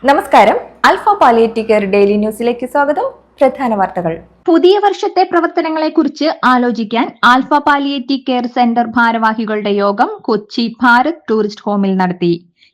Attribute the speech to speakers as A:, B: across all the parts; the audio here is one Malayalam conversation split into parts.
A: നമസ്കാരം. ആൽഫ പാലിയേറ്റീവ് കെയർ ഡെയിലി ന്യൂസിലേക്ക് സ്വാഗതം. പ്രധാന വാർത്തകൾ.
B: പുതിയ വർഷത്തെ പ്രവർത്തനങ്ങളെക്കുറിച്ച് ആലോചിക്കാൻ ആൽഫ പാലിയേറ്റീവ് കെയർ സെന്റർ ഭാരവാഹികളുടെ യോഗം കൊച്ചി ഭാരത് ടൂറിസ്റ്റ് ഹോമിൽ നടത്തി.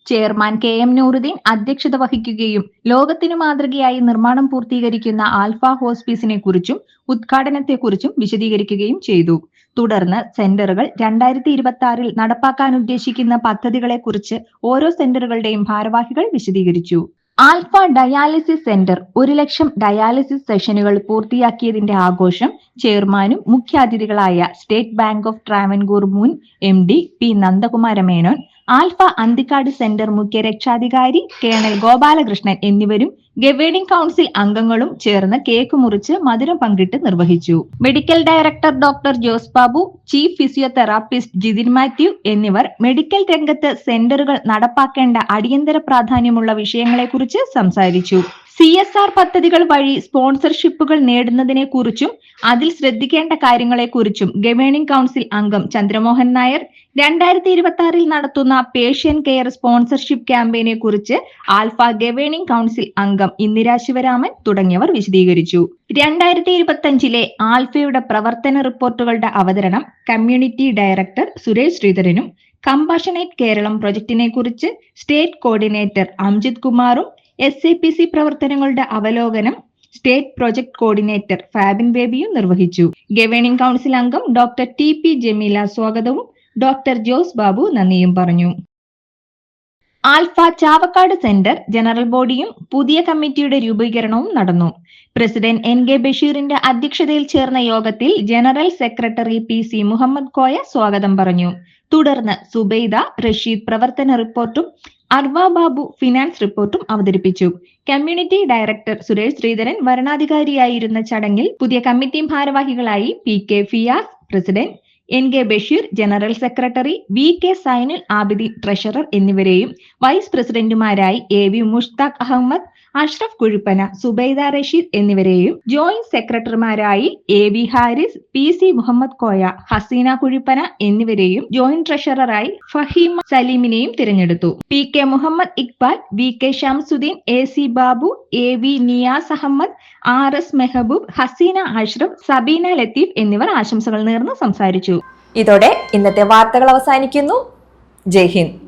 B: ചെയർമാൻ KM നൂറുദ്ദീൻ അധ്യക്ഷത വഹിക്കുകയും ലോകത്തിനു മാതൃകയായി നിർമ്മാണം പൂർത്തീകരിക്കുന്ന ആൽഫ ഹോസ്പീസിനെ കുറിച്ചും ഉദ്ഘാടനത്തെക്കുറിച്ചും വിശദീകരിക്കുകയും ചെയ്തു. തുടർന്ന് സെന്ററുകൾ 2026 നടപ്പാക്കാൻ ഉദ്ദേശിക്കുന്ന പദ്ധതികളെക്കുറിച്ച് ഓരോ സെന്ററുകളുടെയും ഭാരവാഹികൾ വിശദീകരിച്ചു. ആൽഫ ഡയാലിസിസ് സെന്റർ 1 ലക്ഷം ഡയാലിസിസ് സെഷനുകൾ പൂർത്തിയാക്കിയതിന്റെ ആഘോഷം ചെയർമാനും മുഖ്യാതിഥികളായ സ്റ്റേറ്റ് ബാങ്ക് ഓഫ് ട്രാവൻകൂർ മുൻ MD P നന്ദകുമാര മേനോൻ, ആൽഫ അന്തിക്കാട് സെന്റർ മുഖ്യ രക്ഷാധികാരി കേണൽ ഗോപാലകൃഷ്ണൻ എന്നിവരും ഗവേണിംഗ് കൗൺസിൽ അംഗങ്ങളും ചേർന്ന് കേക്ക് മുറിച്ച് മധുരം പങ്കിട്ട് നിർവഹിച്ചു. Medical director doctor Jose Babu, chief physiotherapist Jithin Mathew എന്നിവർ മെഡിക്കൽ രംഗത്ത് സെന്ററുകൾ നടപ്പാക്കേണ്ട അടിയന്തര പ്രാധാന്യമുള്ള വിഷയങ്ങളെക്കുറിച്ച് സംസാരിച്ചു. CSR പദ്ധതികൾ വഴി സ്പോൺസർഷിപ്പുകൾ നേടുന്നതിനെ കുറിച്ചും അതിൽ ശ്രദ്ധിക്കേണ്ട കാര്യങ്ങളെക്കുറിച്ചും ഗവേണിംഗ് കൗൺസിൽ അംഗം ചന്ദ്രമോഹൻ നായർ, 2026 നടത്തുന്ന പേഷ്യൻ കെയർ സ്പോൺസർഷിപ്പ് ക്യാമ്പയിനെ കുറിച്ച് ആൽഫ ഗവേണിംഗ് കൗൺസിൽ അംഗം ഇന്ദിര ശിവരാമൻ തുടങ്ങിയവർ വിശദീകരിച്ചു. 2025 ആൽഫയുടെ പ്രവർത്തന റിപ്പോർട്ടുകളുടെ അവതരണം കമ്മ്യൂണിറ്റി ഡയറക്ടർ സുരേഷ് ശ്രീധരനും, കമ്പാഷനേറ്റ് കേരളം പ്രൊജക്ടിനെ കുറിച്ച് സ്റ്റേറ്റ് കോർഡിനേറ്റർ അംജിത് കുമാറും, SAPC പ്രവർത്തനങ്ങളുടെ അവലോകനം സ്റ്റേറ്റ് പ്രൊജക്ട് കോർഡിനേറ്റർ ഫാബിൻ ബേബിയും നിർവഹിച്ചു. ഗവേണിംഗ് കൗൺസിൽ അംഗം ഡോക്ടർ TP ജമീല സ്വാഗതവും ഡോക്ടർ ജോസ് ബാബു നന്ദിയും പറഞ്ഞു. ആൽഫ ചാവക്കാട് സെന്റർ ജനറൽ ബോഡിയും പുതിയ കമ്മിറ്റിയുടെ രൂപീകരണവും നടന്നു. പ്രസിഡന്റ് NK ബഷീറിന്റെ അധ്യക്ഷതയിൽ ചേർന്ന യോഗത്തിൽ general secretary PC Muhammad Koya സ്വാഗതം പറഞ്ഞു. തുടർന്ന് സുബൈദ റഷീദ് പ്രവർത്തന റിപ്പോർട്ടും അർവ ബാബു ഫിനാൻസ് റിപ്പോർട്ടും അവതരിപ്പിച്ചു. കമ്മ്യൂണിറ്റി ഡയറക്ടർ സുരേഷ് ശ്രീധരൻ വരണാധികാരിയായിരുന്ന ചടങ്ങിൽ പുതിയ കമ്മിറ്റി ഭാരവാഹികളായി PK Fiyas president, NK Basheer general secretary, VK Zainul Abideen treasurer എന്നിവരെയും വൈസ് പ്രസിഡന്റുമാരായി AV മുഷ്താഖ് അഹമ്മദ്, അഷ്റഫ് കുഴുപ്പന, സുബൈദ റഷീദ് എന്നിവരെയും ജോയിന്റ് സെക്രട്ടറിമാരായി AV ഹാരിസ്, PC മുഹമ്മദ് കോയ, ഹസീന കുഴുപ്പന എന്നിവരെയും ജോയിന്റ് ട്രഷററായി ഫഹീമ സലീമിനെയും തിരഞ്ഞെടുത്തു. PK Muhammad Iqbal, VK Shamsuddin, AC Babu, AV Niyas Ahmed, RS Mehboob, Hasina Ashraf, Sabeena Latheef എന്നിവർ ആശംസകൾ നേർന്ന് സംസാരിച്ചു.
A: ഇതോടെ ഇന്നത്തെ വാർത്തകൾ അവസാനിക്കുന്നു. ജയ് ഹിന്ദ്.